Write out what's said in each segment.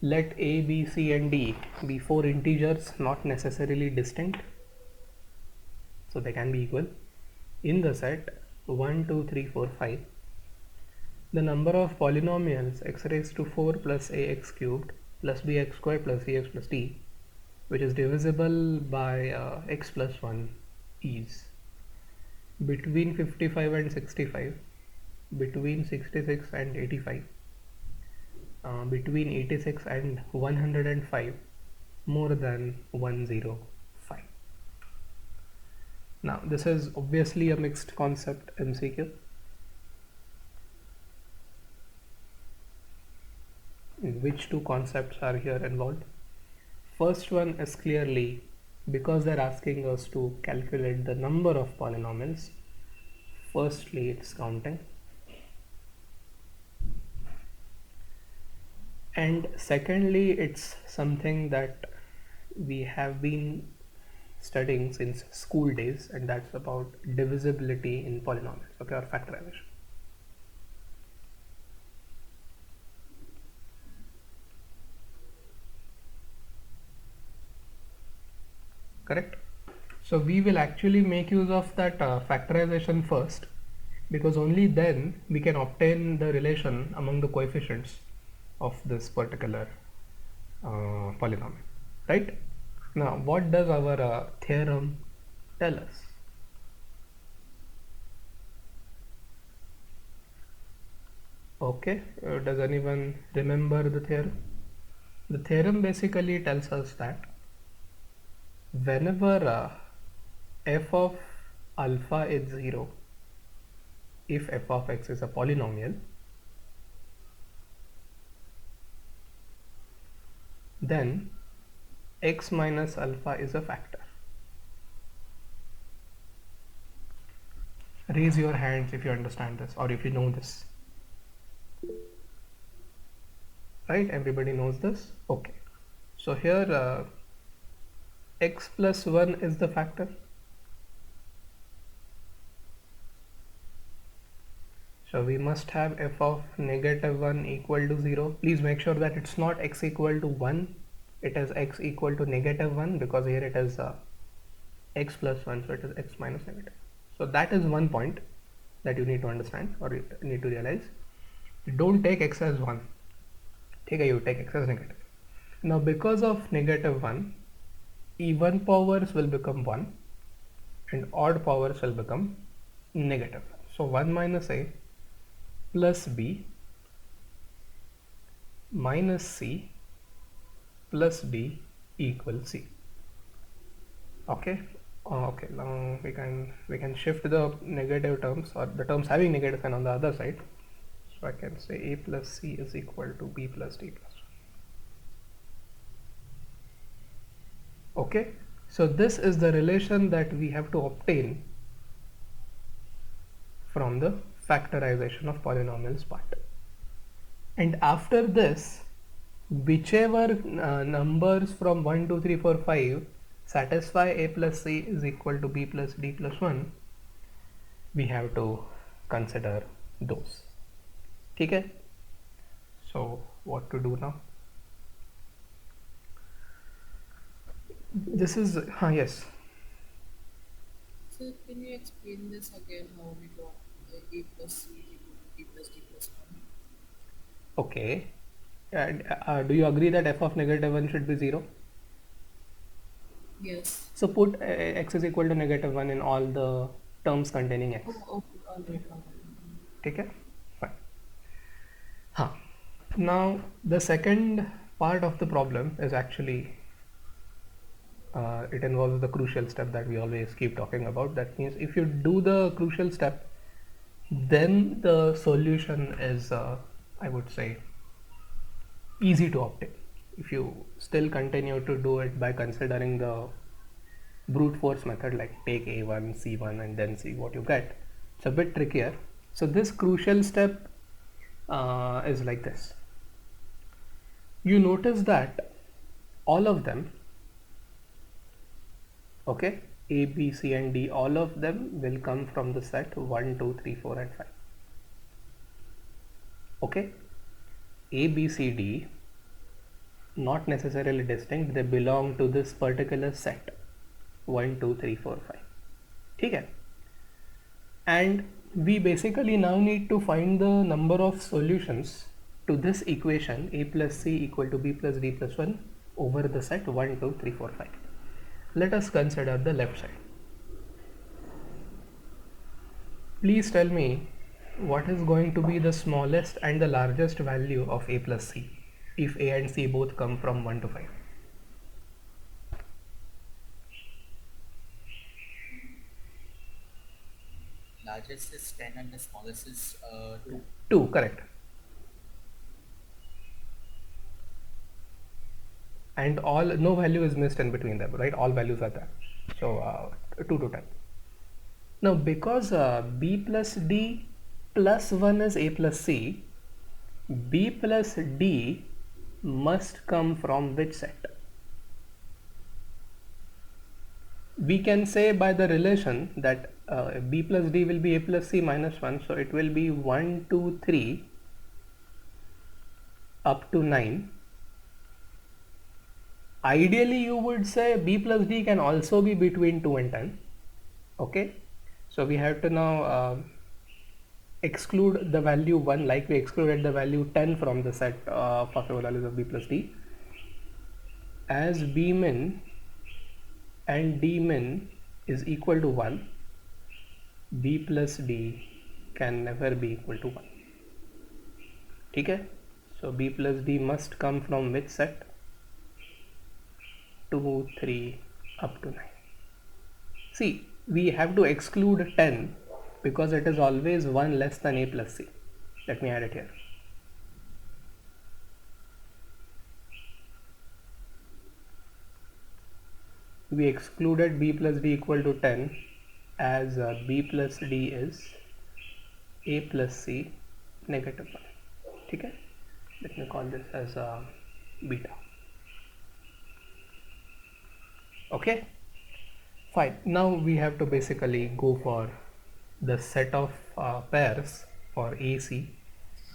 Let a, b, c and d be 4 integers, not necessarily distinct, so they can be equal. In the set 1, 2, 3, 4, 5, the number of polynomials x raised to 4 plus ax cubed plus bx squared plus cx plus d, which is divisible by x plus 1, is between 55 and 65, between 66 and 85, between 86 and 105, more than 105. Now this is obviously a mixed concept MCQ. Which two concepts are here involved? First one is clearly because they're asking us to calculate the number of polynomials. Firstly, it's counting, and secondly, it's something that we have been studying since school days, and that's about divisibility in polynomials, okay, or factorization. Correct? So we will actually make use of that factorization first, because only then we can obtain the relation among the coefficients of this particular polynomial, right? Now what does our theorem tell us? Okay, does anyone remember the theorem? The theorem basically tells us that whenever f of alpha is 0, if f of x is a polynomial, then x minus alpha is a factor. Raise your hands if you understand this or if you know this. Right, everybody knows this? Okay. So here x plus 1 is the factor. So we must have f of negative 1 equal to 0. Please make sure that it's not x equal to 1. It is x equal to negative 1, because here it is x plus 1, so it is x minus negative. So that is one point that you need to understand or you need to realize. Don't take x as 1. You take x as negative. Now because of negative 1, even powers will become 1 and odd powers will become negative. So 1 minus a plus b minus c plus d equals c. Okay. Okay, now we can shift the negative terms or the terms having negative sign on the other side. So I can say a plus c is equal to b plus d plus 1. Okay, so this is the relation that we have to obtain from the factorization of polynomials part. And after this, whichever numbers from 1, 2, 3, 4, 5 satisfy a plus c is equal to b plus d plus 1, we have to consider those. Okay? So what to do now? This is yes. So can you explain this again, how we got a plus c is equal to b plus d plus 1? Okay. And do you agree that f of negative 1 should be 0? Yes. So put x is equal to negative 1 in all the terms containing x. Oh, okay, alright. Okay? Fine. Huh. Now the second part of the problem is actually it involves the crucial step that we always keep talking about. That means if you do the crucial step, then the solution is I would say easy to obtain. If you still continue to do it by considering the brute force method, like take a1 c1 and then see what you get, it's a bit trickier. So this crucial step is like this. You notice that all of them, okay, a, b, c and d, all of them will come from the set 1, 2, 3, 4 and 5. Okay, a, b, c, d not necessarily distinct, they belong to this particular set 1 2 3 4 5. ठीक है? And we basically now need to find the number of solutions to this equation a plus c equal to b plus d plus 1 over the set 1 2 3 4 5. Let us consider the left side. Please tell me what is going to be the smallest and the largest value of a plus c if a and c both come from 1 to 5. Largest is 10 and the smallest is 2. 2, correct. And all, no value is missed in between them, right? All values are there. So 2 to 10. Now because b plus d plus 1 is a plus c, b plus d must come from which set? We can say by the relation that b plus d will be a plus c minus 1, so it will be 1 2 3 up to 9. Ideally you would say b plus d can also be between 2 and 10. Okay, so we have to now exclude the value 1 like we excluded the value 10 from the set of possible values of b plus d, as b min and d min is equal to 1. b plus d can never be equal to 1. Okay, so b plus d must come from which set? 2 3 up to 9. See, we have to exclude 10 because it is always 1 less than a plus c. Let me add it here. We excluded b plus d equal to 10 as b plus d is a plus c negative 1. Okay, let me call this as beta. Okay, fine. Now we have to basically go for the set of pairs for AC,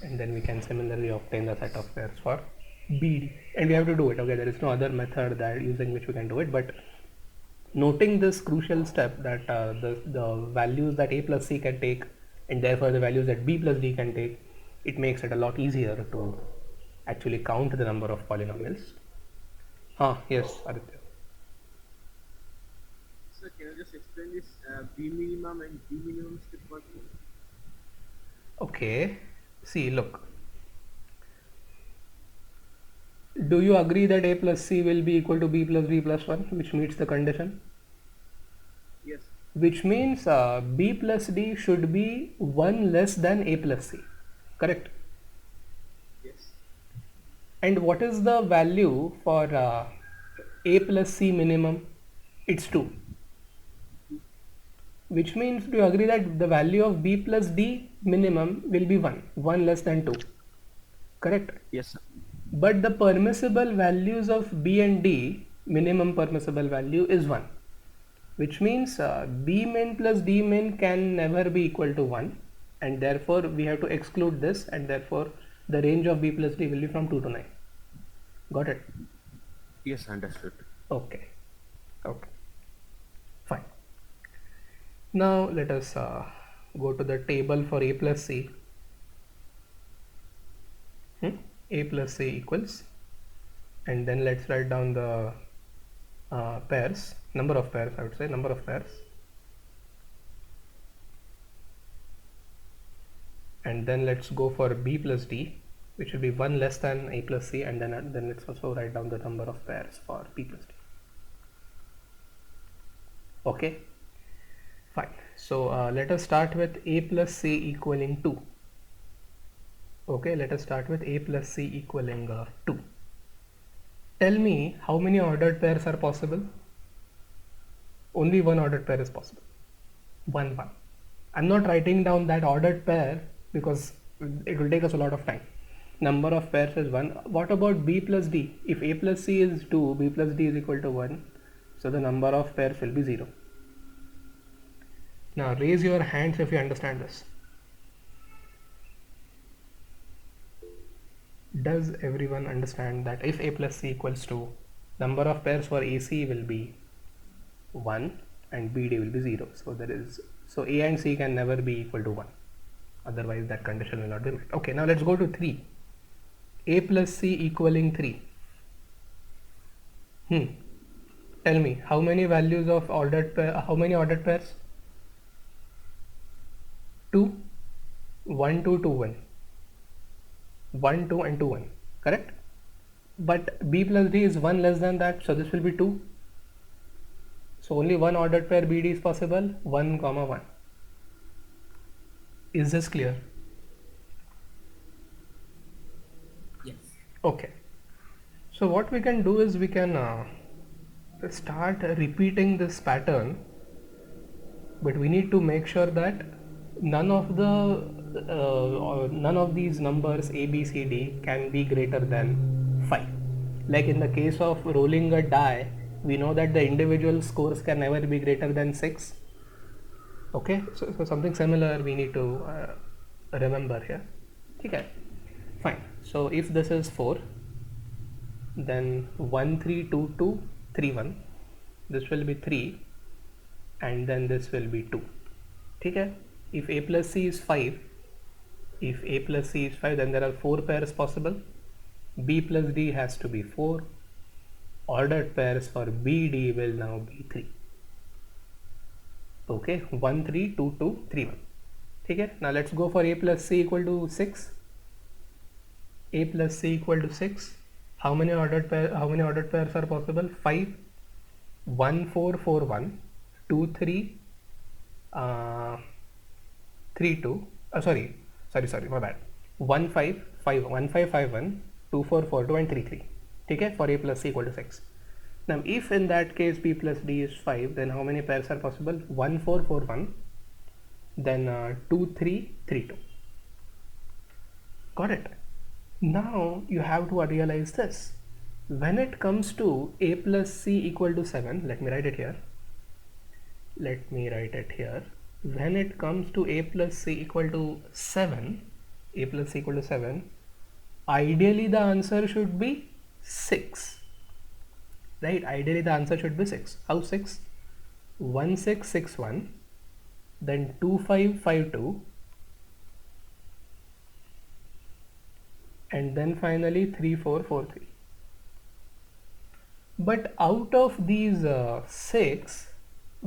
and then we can similarly obtain the set of pairs for BD, and we have to do it. Okay, there is no other method that using which we can do it, but noting this crucial step that the values that a plus c can take and therefore the values that b plus d can take, it makes it a lot easier to actually count the number of polynomials. Yes, Aditya. Sir, can you just explain this B minimum and D minimum step once more? Okay, see, look. Do you agree that a plus c will be equal to b plus d plus 1, which meets the condition? Yes. Which means b plus d should be 1 less than a plus c, correct? Yes. And what is the value for a plus c minimum? It's 2. Which means, do you agree that the value of b plus d minimum will be 1 less than 2, correct? Yes, sir. But the permissible values of b and d, minimum permissible value is 1, which means b min plus d min can never be equal to 1, and therefore we have to exclude this, and therefore the range of b plus d will be from 2 to 9. Got it? Yes, understood. Okay, fine. Now let us go to the table for a plus c. A plus c equals, and then let's write down the pairs, number of pairs, I would say, number of pairs, and then let's go for b plus d, which will be 1 less than a plus c, and then let's also write down the number of pairs for b plus d. Okay, fine. So let us start with a plus c equaling 2. Okay, let us start with a plus c equaling 2. Tell me how many ordered pairs are possible? Only one ordered pair is possible. 1 1. I'm not writing down that ordered pair because it will take us a lot of time. Number of pairs is 1. What about b plus d? If a plus c is 2, b plus d is equal to 1. So the number of pairs will be 0. Now raise your hands if you understand this. Does everyone understand that if a plus c equals to, number of pairs for AC will be 1 and BD will be 0. So A and C can never be equal to 1. Otherwise that condition will not be met. Okay, now let's go to 3. A plus C equaling 3. Tell me, how many values of ordered pair, how many ordered pairs? 2, 1, 2, 2, 1. 1, 2 and 2, 1. Correct? But B plus D is 1 less than that, so this will be 2. So only one ordered pair BD is possible, 1, comma 1. Is this clear? Yes. Okay. So what we can do is we can start repeating this pattern, but we need to make sure that none of these numbers A, B, C, D can be greater than 5. Like in the case of rolling a die, we know that the individual scores can never be greater than 6. Okay, so something similar we need to remember here. Okay, fine. So if this is 4, then 1, 3, 2, 2, 3, 1. This will be 3 and then this will be 2. Okay, if A plus C is 5, then there are 4 pairs possible. B plus D has to be 4. Ordered pairs for BD will now be 3. Okay, 1, 3, 2, 2, 3, 1. Okay, now let's go for A plus C equal to 6. A plus C equal to 6. How many ordered pairs are possible? 5, 1, 4, 4, 1, 2, 3, 3, 2. Sorry, my bad. 1, 5, 5, 1, 5, 5, 1, 2, 4, 4, 2 and 3, 3. Okay, for A plus C equal to 6. Now if in that case B plus D is 5, then how many pairs are possible? 1, 4, 4, 1, then 2, 3, 3, 2. Got it? Now you have to realize this. When it comes to A plus C equal to 7, let me write it here. When it comes to A plus C equal to 7, ideally the answer should be 6. Right? Ideally the answer should be 6. How 6? 1, 6, 6, 1, then 2, 5, 5, 2, and then finally 3, 4, 4, 3. But out of these 6,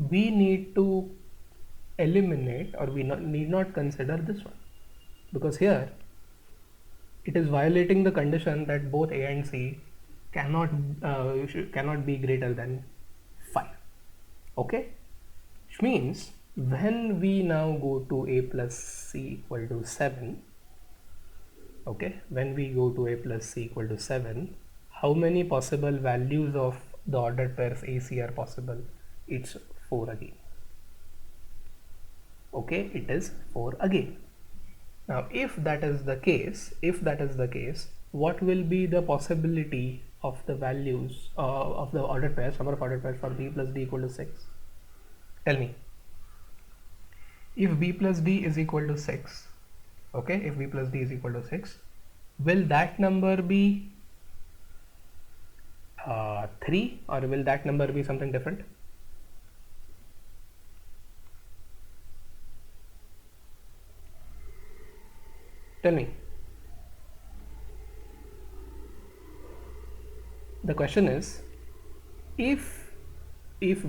we need to eliminate, or we need not consider this one, because here it is violating the condition that both A and C cannot be greater than 5. Okay, which means when we now go to A plus C equal to 7, okay, how many possible values of the ordered pairs AC are possible? It's 4 again. Okay, it is 4 again. Now if that is the case, what will be the possibility of the values of the ordered pairs, number of ordered pairs for B plus D equal to 6? Tell me. If B plus D is equal to 6, okay, will that number be 3, or will that number be something different? Tell me. The question is, if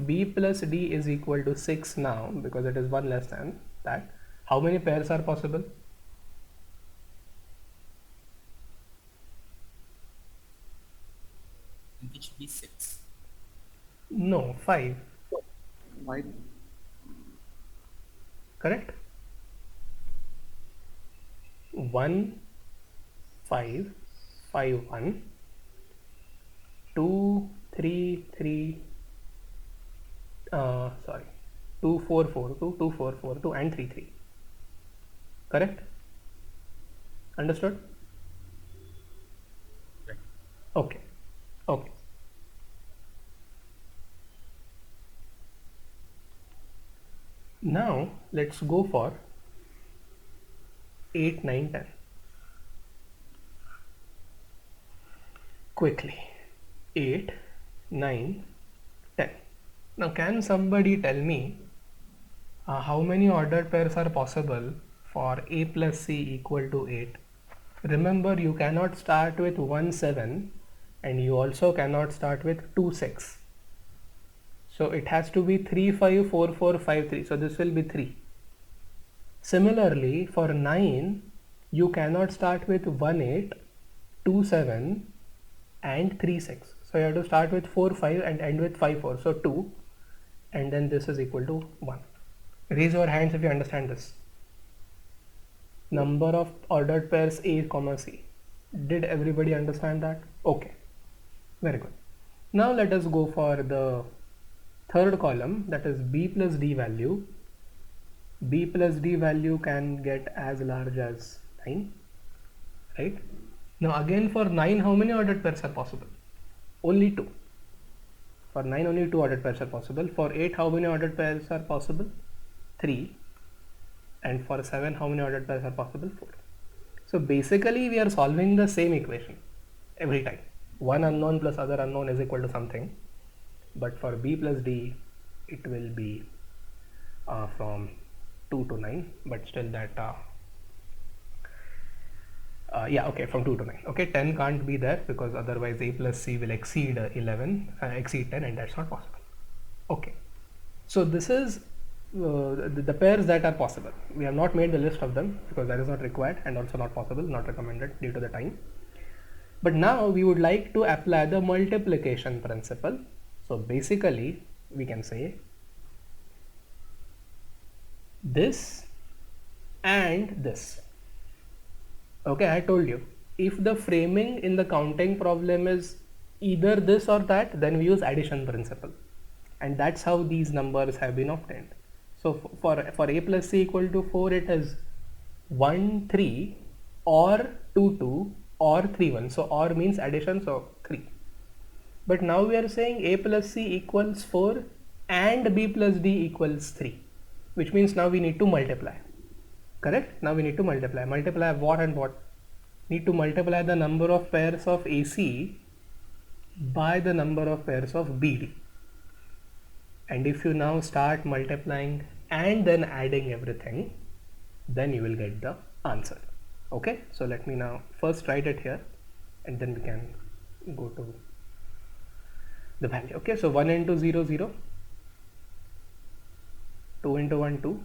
B plus D is equal to 6 now, because it is 1 less than that, how many pairs are possible? It should be 6. No, 5. 5. Correct? 1, 5, 5, 1, 2, 3, 3, 2, 4, 4, 2, 2, 4, 4, 2 and 3, 3. Correct? Understood? Right. Okay. Okay. Now let's go for 8, 9, 10. quickly. 8, 9, 10. Now can somebody tell me how many ordered pairs are possible for a plus c equal to 8? Remember, you cannot start with 1 7 and you also cannot start with 2 6. So it has to be 3 5 4 4 5 3. So this will be 3. Similarly, for 9, you cannot start with 1 8, 2 7 and 3 6. So you have to start with 4 5 and end with 5 4. So 2, and then this is equal to 1. Raise your hands if you understand this. Number of ordered pairs A comma C. Did everybody understand that? Okay, very good. Now let us go for the third column, that is B plus D value. B plus D value can get as large as 9, right? Now again for 9, how many ordered pairs are possible? Only 2. For 9, only 2 ordered pairs are possible. For 8, how many ordered pairs are possible? 3. And for 7, how many ordered pairs are possible? 4. So basically we are solving the same equation every time. One unknown plus other unknown is equal to something. But for B plus D, it will be from 2 to 9, but still that yeah, okay, from 2 to 9. Okay, 10 can't be there because otherwise A plus C will exceed exceed 10, and that's not possible. Okay, so this is the pairs that are possible. We have not made the list of them because that is not required and also not possible, not recommended due to the time. But now we would like to apply the multiplication principle. So basically we can say this and this. Okay, I told you, if the framing in the counting problem is either this or that, then we use addition principle, and that's how these numbers have been obtained. So for A plus C equal to 4, it is 1 3 or 2 2 or 3 1. So or means addition, so 3. But now we are saying A plus C equals 4 and B plus D equals 3, which means now we need to multiply. Correct? Now we need to multiply. Multiply what and what? Need to multiply the number of pairs of AC by the number of pairs of BD. And if you now start multiplying and then adding everything, then you will get the answer. Okay, so let me now first write it here and then we can go to the value. Okay, so 1 into 0 0, 2 into 1 2,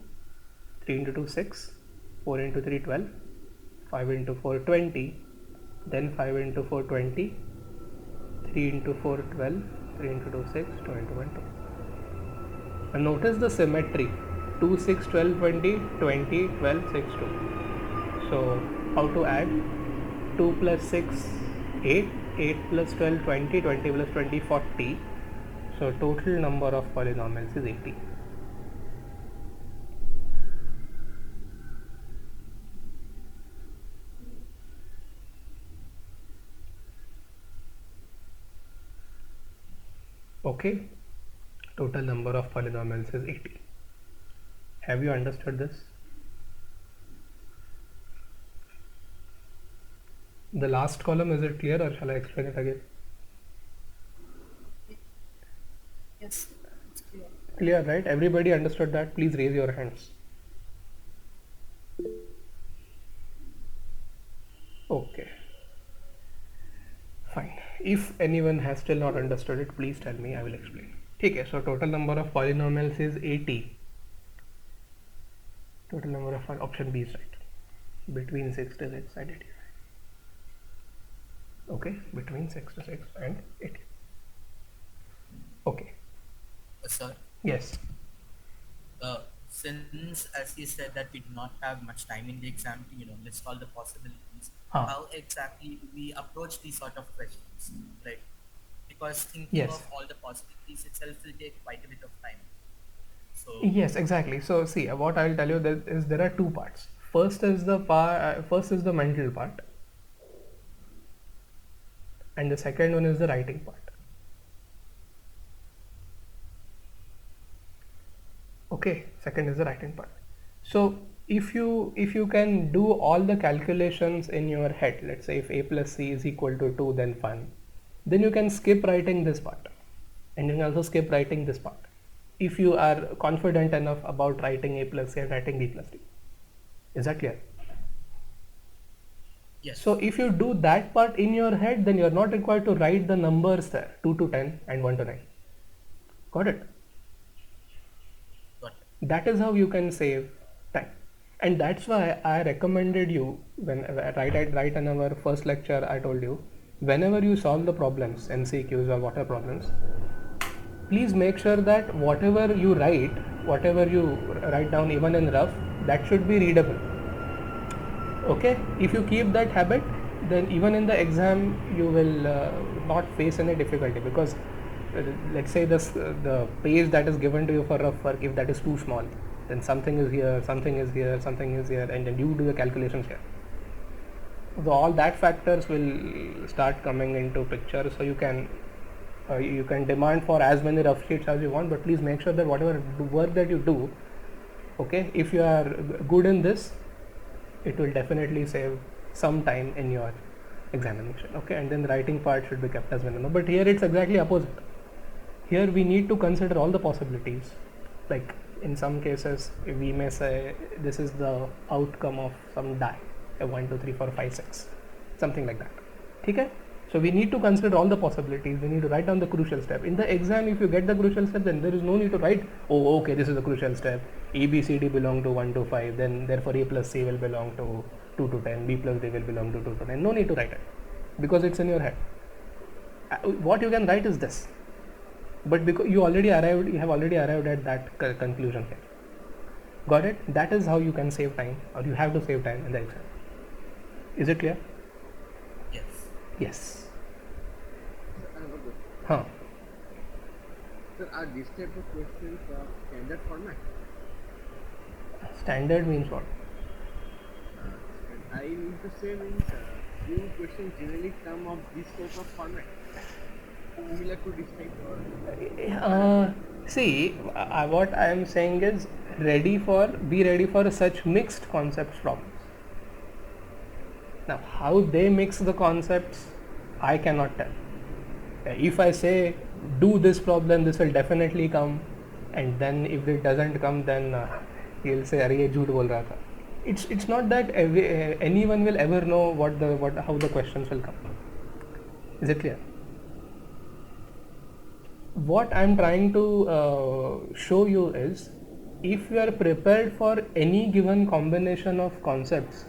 3 into 2 6, 4 into 3 12, 5 into 4 20, then 5 into 4 20, 3 into 4 12, 3 into 2 6, 2 into 1 2. And notice the symmetry: 2 6 12 20, 20 12 6 2. So how to add? 2 plus 6 8, 8 plus 12 20, 20 plus 20 40. So total number of polynomials is 80. Okay, total number of polynomials is 80. Have you understood this? The last column, is it clear or shall I explain it again? Yes, it's clear. Clear, right? Everybody understood that? Please raise your hands. Okay, fine. If anyone has still not understood it, please tell me, I will explain. Okay, so total number of polynomials is 80. Total number of option B is right. Between 6 to 6 and 80. Okay, between 6 to 6 and 80. Okay. Sir, Yes. since as you said that we do not have much time in the exam to list all the possibilities, Huh. how exactly do we approach these sort of questions, right? Because thinking Yes. of all the possibilities itself will take quite a bit of time. So Yes, exactly. So see, what I will tell you there are two parts. First is the mental part, and the second one is the writing part. Okay, second is the writing part. So if you can do all the calculations in your head, let's say if A plus C is equal to 2, then 1, then you can skip writing this part, and you can also skip writing this part if you are confident enough about writing a plus c and writing b plus d. Is that clear? Yes. So if you do that part in your head, then you are not required to write the numbers there, 2 to 10 and 1 to 9. Got it? Got it. That is how you can save time. And that's why I recommended you, when right in our first lecture I told you, whenever you solve the problems, MCQs or whatever problems, please make sure that whatever you write down even in rough, that should be readable. Okay, if you keep that habit, then even in the exam you will not face any difficulty, because let's say the page that is given to you for rough work, if that is too small, then something is here, something is here, something is here, and then you do the calculations here. So all that factors will start coming into picture. So you can demand for as many rough sheets as you want, but please make sure that whatever work that you do, okay, if you are good in this, it will definitely save some time in your examination. Okay, and then the writing part should be kept as minimum. But here it's exactly opposite. Here we need to consider all the possibilities. Like in some cases, we may say this is the outcome of some die, a 1, 2, 3, 4, 5, 6, something like that. Okay? So we need to consider all the possibilities. We need to write down the crucial step. In the exam, if you get the crucial step, then there is no need to write, oh, okay, this is the crucial step. A, B, C, D belong to 1 to 5. Then therefore A plus C will belong to 2 to 10. B plus D will belong to 2 to 10. No need to write it, because it's in your head. What you can write is this. But because you have already arrived at that conclusion here. Got it? That is how you can save time, or you have to save time in the exam. Is it clear? Yes. Yes. I have a question. Huh. Sir, are these type of questions standard format? Standard means what? I mean to say means few questions generally come of this type of format, similar to this type or See, what I am saying is be ready for such mixed concepts problems. Now, how they mix the concepts, I cannot tell. If I say do this problem, this will definitely come, and then if it doesn't come, then he'll say, "Arey, ye jhoot bol raha tha." It's not that anyone will ever know how the questions will come. Is it clear? What I'm trying to show you is, if you are prepared for any given combination of concepts,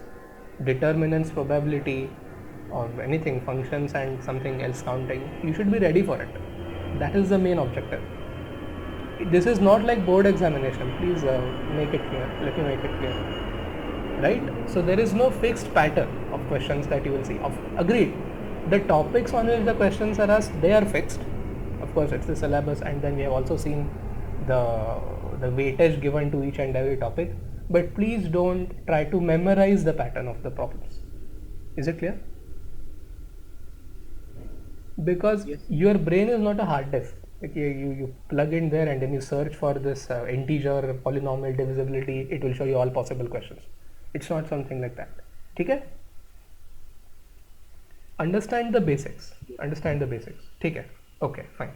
determinants, probability, or anything, functions and something else counting, you should be ready for it. That is the main objective. This is not like board examination. Please make it clear. Let me make it clear. Right? So there is no fixed pattern of questions that you will see. Agreed. The topics on which the questions are asked, they are fixed. Of course, it's the syllabus, and then we have also seen the weightage given to each and every topic. But please don't try to memorize the pattern of the problems. Is it clear? Because Yes. your brain is not a hard disk. Like you plug in there and then you search for this integer, polynomial, divisibility, it will show you all possible questions. It's not something like that. Okay? Understand the basics. Okay, fine.